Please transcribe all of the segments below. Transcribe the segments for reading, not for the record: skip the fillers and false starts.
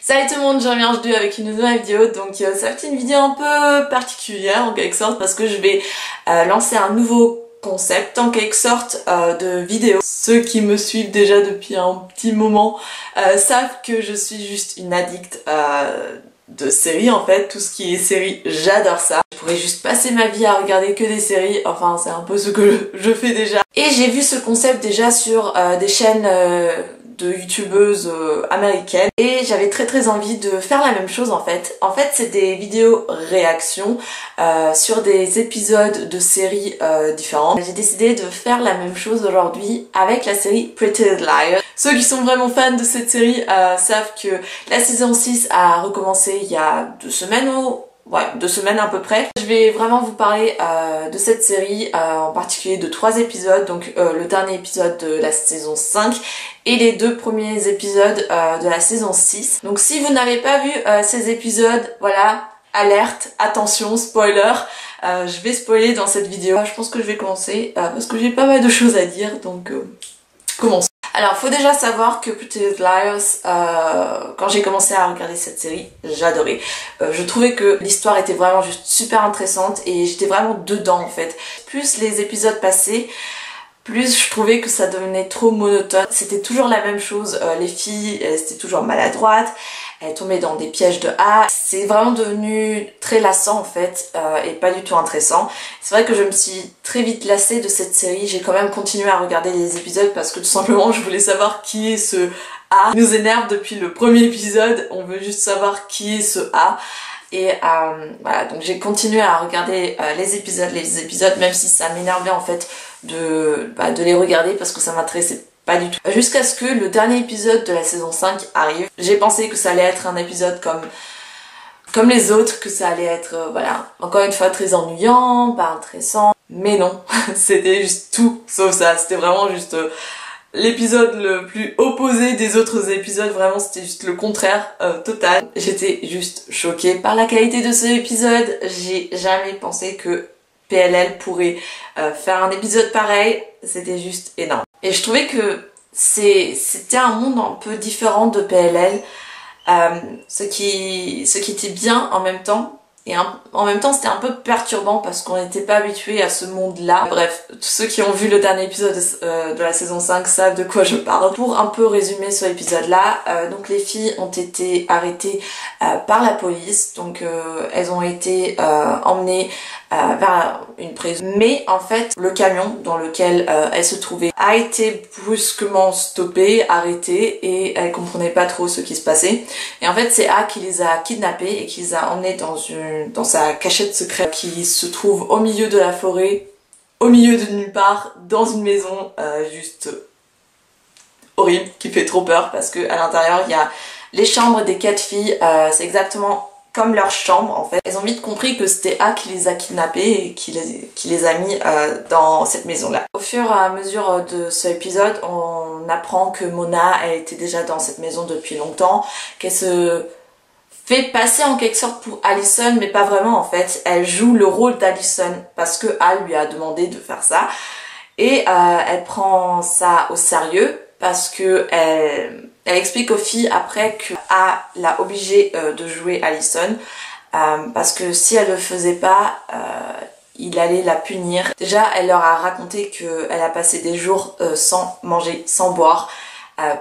Salut tout le monde, je reviens aujourd'hui avec une nouvelle vidéo. Donc ça va être une vidéo un peu particulière en quelque sorte parce que je vais lancer un nouveau concept en quelque sorte de vidéo. Ceux qui me suivent déjà depuis un petit moment savent que je suis juste une addict de séries en fait. Tout ce qui est séries, j'adore ça. Je pourrais juste passer ma vie à regarder que des séries, enfin c'est un peu ce que je fais déjà. Et j'ai vu ce concept déjà sur des chaînes de youtubeuses américaines et j'avais très envie de faire la même chose en fait. En fait c'est des vidéos réactions sur des épisodes de séries différentes. J'ai décidé de faire la même chose aujourd'hui avec la série Pretty Little Liars. Ceux qui sont vraiment fans de cette série savent que la saison 6 a recommencé il y a 2 semaines ou... Ouais, 2 semaines à peu près. Je vais vraiment vous parler de cette série, en particulier de 3 épisodes, donc le dernier épisode de la saison 5 et les 2 premiers épisodes de la saison 6. Donc si vous n'avez pas vu ces épisodes, voilà, alerte, attention, spoiler, je vais spoiler dans cette vidéo. Je pense que je vais commencer parce que j'ai pas mal de choses à dire, donc commençons. Alors, faut déjà savoir que Pretty Little Liars, quand j'ai commencé à regarder cette série, j'adorais. Je trouvais que l'histoire était vraiment juste super intéressante et j'étais vraiment dedans en fait. Plus les épisodes passaient, plus je trouvais que ça devenait trop monotone. C'était toujours la même chose, les filles, elles étaient toujours maladroites, elles tombaient dans des pièges de A. C'est vraiment devenu très lassant en fait, et pas du tout intéressant. C'est vrai que je me suis très vite lassée de cette série. J'ai quand même continué à regarder les épisodes parce que tout simplement je voulais savoir qui est ce A. Il nous énerve depuis le premier épisode, on veut juste savoir qui est ce A. Et voilà, donc j'ai continué à regarder les épisodes, même si ça m'énervait en fait de les regarder parce que ça m'intéressait pas du tout. Jusqu'à ce que le dernier épisode de la saison 5 arrive. J'ai pensé que ça allait être un épisode comme les autres, que ça allait être, voilà, encore une fois très ennuyant, pas intéressant. Mais non, c'était juste tout sauf ça. C'était vraiment juste... l'épisode le plus opposé des autres épisodes, vraiment c'était juste le contraire total. J'étais juste choquée par la qualité de cet épisode. J'ai jamais pensé que PLL pourrait faire un épisode pareil. C'était juste énorme. Et je trouvais que c'était un monde un peu différent de PLL, ce qui était bien en même temps. Et en même temps c'était un peu perturbant parce qu'on n'était pas habitué à ce monde-là. Bref, tous ceux qui ont vu le dernier épisode de la saison 5 savent de quoi je parle. Pour un peu résumer ce épisode-là, donc les filles ont été arrêtées par la police. Donc elles ont été emmenées vers une prison. Mais en fait, le camion dans lequel elles se trouvaient a été brusquement stoppé, arrêté et elles comprenaient pas trop ce qui se passait. Et en fait, c'est A qui les a kidnappées et qui les a emmenées dans sa cachette secrète qui se trouve au milieu de la forêt, au milieu de nulle part, dans une maison juste horrible, qui fait trop peur parce que à l'intérieur il y a les chambres des 4 filles, c'est exactement comme leur chambre en fait. Elles ont vite compris que c'était A qui les a kidnappées et qui les a mis dans cette maison là. Au fur et à mesure de cet épisode, on apprend que Mona elle était déjà dans cette maison depuis longtemps, qu'elle se fait passer en quelque sorte pour Allison, mais pas vraiment en fait. Elle joue le rôle d'Allison parce que Al lui a demandé de faire ça. Et elle prend ça au sérieux parce que elle explique aux filles après que A l'a obligée de jouer Allison parce que si elle le faisait pas, il allait la punir. Déjà, elle leur a raconté qu'elle a passé des jours sans manger, sans boire.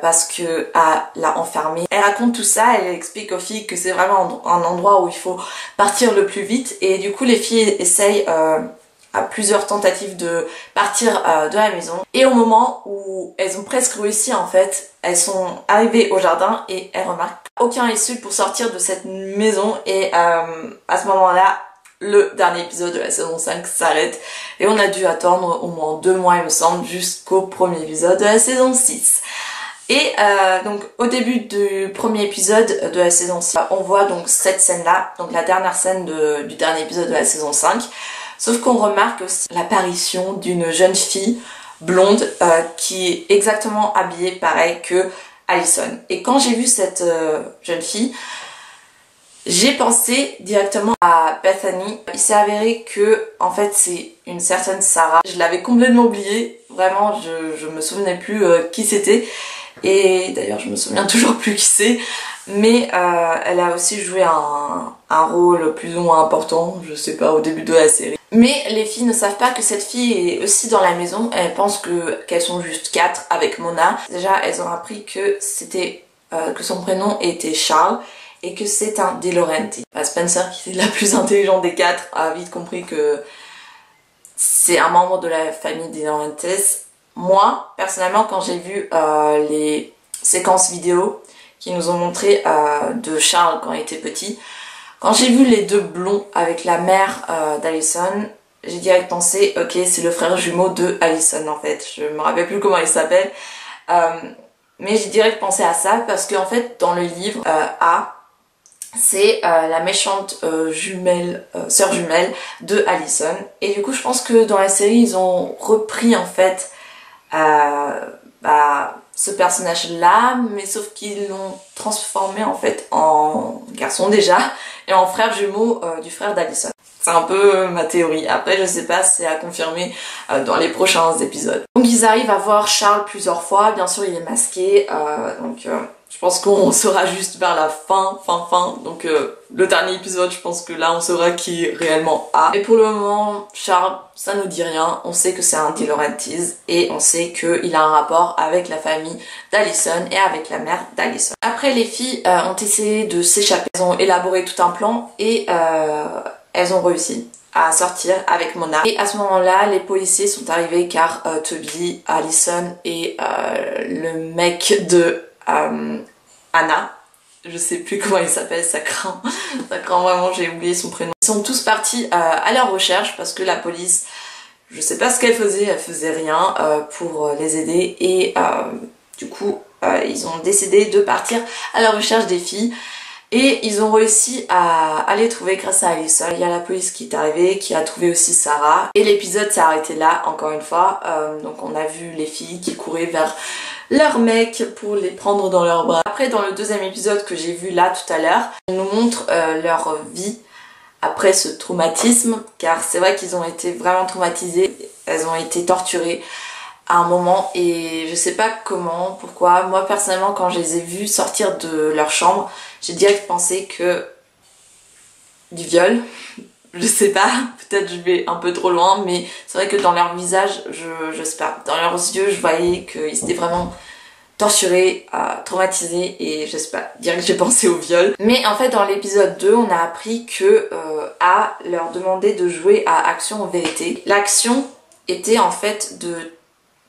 Parce que A l'a enfermée. Elle raconte tout ça, elle explique aux filles que c'est vraiment un endroit où il faut partir le plus vite et du coup les filles essayent à plusieurs tentatives de partir de la maison et au moment où elles ont presque réussi en fait, elles sont arrivées au jardin et elles remarquent aucun issue pour sortir de cette maison et à ce moment-là le dernier épisode de la saison 5 s'arrête et on a dû attendre au moins 2 mois il me semble jusqu'au premier épisode de la saison 6. Et donc au début du premier épisode de la saison 6, on voit donc cette scène-là, donc la dernière scène du dernier épisode de la saison 5. Sauf qu'on remarque aussi l'apparition d'une jeune fille blonde qui est exactement habillée pareil que Allison. Et quand j'ai vu cette jeune fille, j'ai pensé directement à Bethany. Il s'est avéré que en fait c'est une certaine Sarah. Je l'avais complètement oubliée, vraiment je me souvenais plus qui c'était. Et d'ailleurs je me souviens toujours plus qui c'est, mais elle a aussi joué un rôle plus ou moins important, je sais pas, au début de la série. Mais les filles ne savent pas que cette fille est aussi dans la maison, elles pensent qu'elles sont juste 4 avec Mona. Déjà elles ont appris que c'était que son prénom était Charles et que c'est un De Laurentiis. Spencer, qui est la plus intelligente des 4, a vite compris que c'est un membre de la famille De Laurentiis. Moi, personnellement, quand j'ai vu les séquences vidéo qui nous ont montré de Charles quand il était petit, quand j'ai vu les deux blonds avec la mère d'Allison, j'ai direct pensé, ok, c'est le frère jumeau de Allison en fait. Je me rappelle plus comment il s'appelle, mais j'ai direct pensé à ça parce qu'en fait, dans le livre A, c'est la méchante sœur jumelle de Allison. Et du coup, je pense que dans la série, ils ont repris en fait ce personnage-là, mais sauf qu'ils l'ont transformé en fait en garçon déjà, et en frère jumeau du frère d'Allison. C'est un peu ma théorie. Après, je sais pas, c'est à confirmer dans les prochains épisodes. Donc ils arrivent à voir Charles plusieurs fois, bien sûr il est masqué, je pense qu'on saura juste vers la fin. Donc le dernier épisode, je pense que là on saura qui réellement a. Et pour le moment, Charles, ça nous dit rien. On sait que c'est un De Laurentiis et on sait qu'il a un rapport avec la famille d'Allison et avec la mère d'Allison. Après, les filles ont essayé de s'échapper. Elles ont élaboré tout un plan et elles ont réussi à sortir avec Mona. Et à ce moment-là, les policiers sont arrivés car Toby, Allison et le mec de Anna, je sais plus comment il s'appelle, ça craint vraiment, j'ai oublié son prénom. Ils sont tous partis à leur recherche parce que la police, je sais pas ce qu'elle faisait rien pour les aider et du coup ils ont décidé de partir à la recherche des filles. Et ils ont réussi à les trouver grâce à Allison. Il y a la police qui est arrivée, qui a trouvé aussi Sarah. Et l'épisode s'est arrêté là, encore une fois. Donc on a vu les filles qui couraient vers leurs mecs pour les prendre dans leurs bras. Après, dans le deuxième épisode que j'ai vu là tout à l'heure, ils nous montrent leur vie après ce traumatisme. Car c'est vrai qu'ils ont été vraiment traumatisés. Elles ont été torturées à un moment et je sais pas comment, pourquoi. Moi personnellement, quand je les ai vues sortir de leur chambre, j'ai direct pensé que du viol. Je sais pas, peut-être je vais un peu trop loin, mais c'est vrai que dans leur visage, je sais pas, dans leurs yeux, je voyais qu'ils étaient vraiment torturés, traumatisés et je sais pas, direct j'ai pensé au viol. Mais en fait dans l'épisode 2, on a appris que A leur demandait de jouer à Action ou Vérité. L'action était en fait de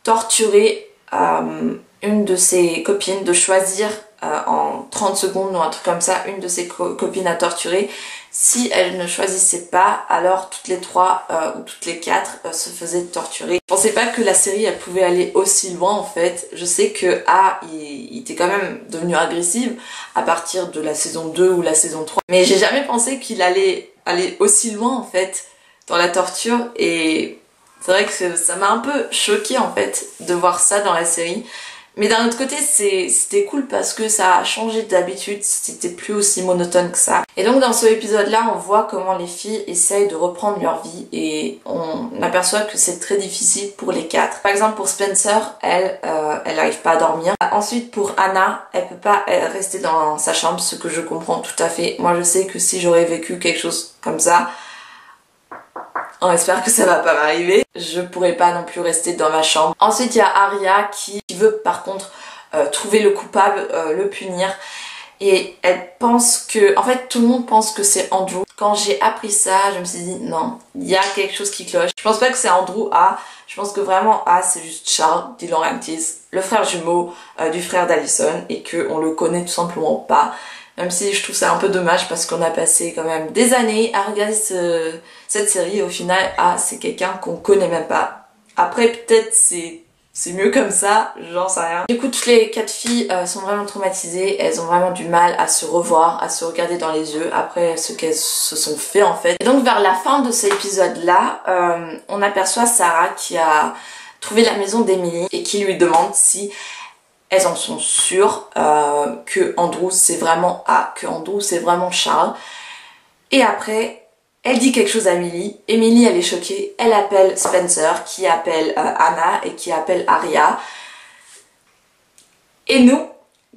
torturer une de ses copines, de choisir en 30 secondes ou un truc comme ça, une de ses copines à torturer. Si elle ne choisissait pas, alors toutes les 3 ou toutes les 4 se faisaient torturer. Je pensais pas que la série elle pouvait aller aussi loin en fait. Je sais que il était quand même devenu agressif à partir de la saison 2 ou la saison 3. Mais j'ai jamais pensé qu'il allait aller aussi loin en fait dans la torture et c'est vrai que ça m'a un peu choquée en fait de voir ça dans la série. Mais d'un autre côté, c'était cool parce que ça a changé d'habitude, c'était plus aussi monotone que ça. Et donc dans ce épisode-là, on voit comment les filles essayent de reprendre leur vie et on aperçoit que c'est très difficile pour les 4. Par exemple pour Spencer, elle n'arrive pas à dormir. Ensuite pour Anna, elle peut pas rester dans sa chambre, ce que je comprends tout à fait. Moi je sais que si j'aurais vécu quelque chose comme ça, on espère que ça va pas m'arriver. Je pourrais pas non plus rester dans ma chambre. Ensuite, il y a Arya qui veut par contre trouver le coupable, le punir. Et elle pense que... En fait, tout le monde pense que c'est Andrew. Quand j'ai appris ça, je me suis dit non, il y a quelque chose qui cloche. Je pense pas que c'est Andrew A. Je pense que vraiment A, c'est juste Charles De Laurentiis, le frère jumeau du frère d'Allison. Et qu'on le connaît tout simplement pas. Même si je trouve ça un peu dommage parce qu'on a passé quand même des années à regarder cette série et au final, c'est quelqu'un qu'on connaît même pas. Après, peut-être c'est mieux comme ça, j'en sais rien. Du coup, toutes les 4 filles sont vraiment traumatisées, elles ont vraiment du mal à se revoir, à se regarder dans les yeux après ce qu'elles se sont fait en fait. Et donc vers la fin de cet épisode-là, on aperçoit Sarah qui a trouvé la maison d'Emily et qui lui demande si elles en sont sûres que Andrew c'est vraiment A, que Andrew c'est vraiment Charles. Et après, elle dit quelque chose à Emily. Emily elle est choquée, elle appelle Spencer qui appelle Anna et qui appelle Arya. Et nous,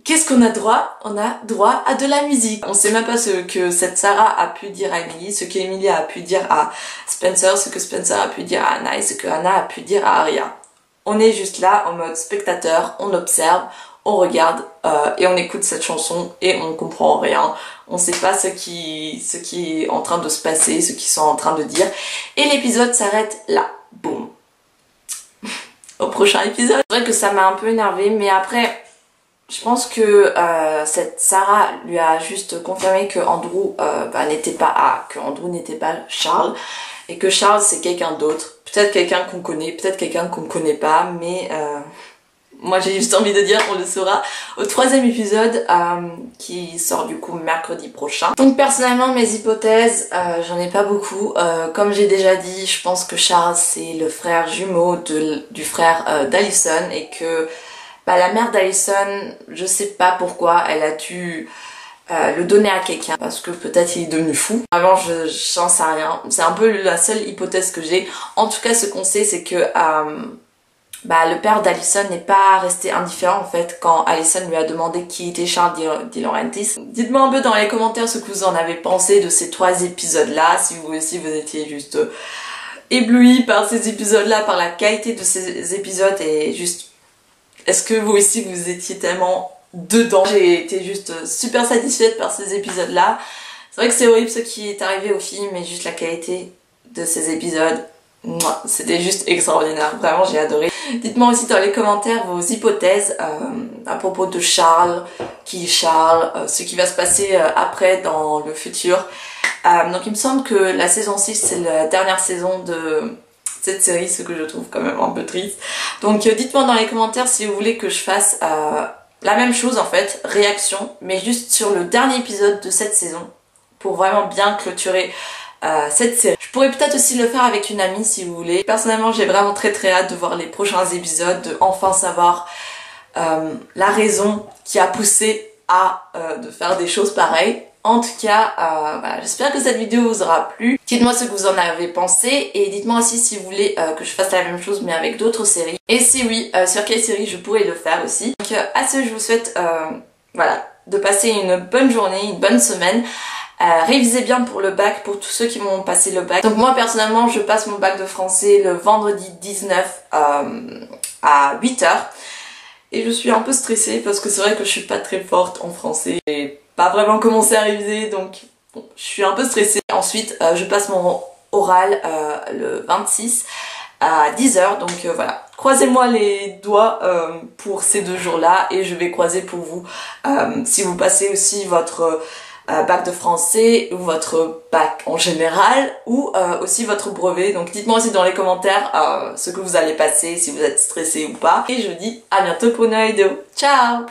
qu'est-ce qu'on a droit? On a droit à de la musique. On sait même pas ce que cette Sarah a pu dire à Emily, ce qu'Emily a pu dire à Spencer, ce que Spencer a pu dire à Anna et ce que Anna a pu dire à Aria. On est juste là en mode spectateur, on observe, on regarde et on écoute cette chanson et on comprend rien. On sait pas ce qui est en train de se passer, ce qu'ils sont en train de dire. Et l'épisode s'arrête là. Boum. Au prochain épisode. C'est vrai que ça m'a un peu énervée, mais après, je pense que cette Sarah lui a juste confirmé que Andrew n'était pas que Andrew n'était pas Charles et que Charles c'est quelqu'un d'autre. Peut-être quelqu'un qu'on connaît, peut-être quelqu'un qu'on ne connaît pas, mais moi j'ai juste envie de dire qu'on le saura au 3e épisode qui sort du coup mercredi prochain. Donc personnellement mes hypothèses, j'en ai pas beaucoup. Comme j'ai déjà dit, je pense que Charles c'est le frère jumeau du frère d'Allison et que la mère d'Allison, je sais pas pourquoi, elle a dû le donner à quelqu'un parce que peut-être il est devenu fou. Vraiment, j'en sais rien. C'est un peu la seule hypothèse que j'ai. En tout cas, ce qu'on sait, c'est que le père d'Allison n'est pas resté indifférent en fait quand Allison lui a demandé qui était Charles De Laurentiis. Dites-moi un peu dans les commentaires ce que vous en avez pensé de ces 3 épisodes-là, si vous aussi vous étiez juste ébloui par ces épisodes-là, par la qualité de ces épisodes et juste est-ce que vous aussi vous étiez tellement dedans? J'ai été juste super satisfaite par ces épisodes-là. C'est vrai que c'est horrible ce qui est arrivé au film, mais juste la qualité de ces épisodes, c'était juste extraordinaire. Vraiment, j'ai adoré. Dites-moi aussi dans les commentaires vos hypothèses à propos de Charles, qui est Charles, ce qui va se passer après dans le futur. Donc il me semble que la saison 6, c'est la dernière saison de cette série, ce que je trouve quand même un peu triste. Donc dites-moi dans les commentaires si vous voulez que je fasse la même chose en fait, réaction, mais juste sur le dernier épisode de cette saison, pour vraiment bien clôturer cette série. Je pourrais peut-être aussi le faire avec une amie si vous voulez. Personnellement j'ai vraiment très hâte de voir les prochains épisodes, de enfin savoir la raison qui a poussé à de faire des choses pareilles. En tout cas, j'espère que cette vidéo vous aura plu. Dites-moi ce que vous en avez pensé et dites-moi aussi si vous voulez que je fasse la même chose mais avec d'autres séries. Et si oui, sur quelle série je pourrais le faire aussi. Donc à ce, je vous souhaite de passer une bonne journée, une bonne semaine. Révisez bien pour le bac, pour tous ceux qui vont passer le bac. Donc moi personnellement, je passe mon bac de français le vendredi 19 à 8h. Et je suis un peu stressée parce que c'est vrai que je suis pas très forte en français. J'ai pas vraiment commencé à réviser donc bon, je suis un peu stressée. Ensuite je passe mon oral le 26 à 10h donc voilà. Croisez-moi les doigts pour ces 2 jours-là et je vais croiser pour vous si vous passez aussi votre bac de français ou votre bac en général ou aussi votre brevet. Donc dites-moi aussi dans les commentaires ce que vous allez passer, si vous êtes stressé ou pas. Et je vous dis à bientôt pour une nouvelle vidéo. Ciao!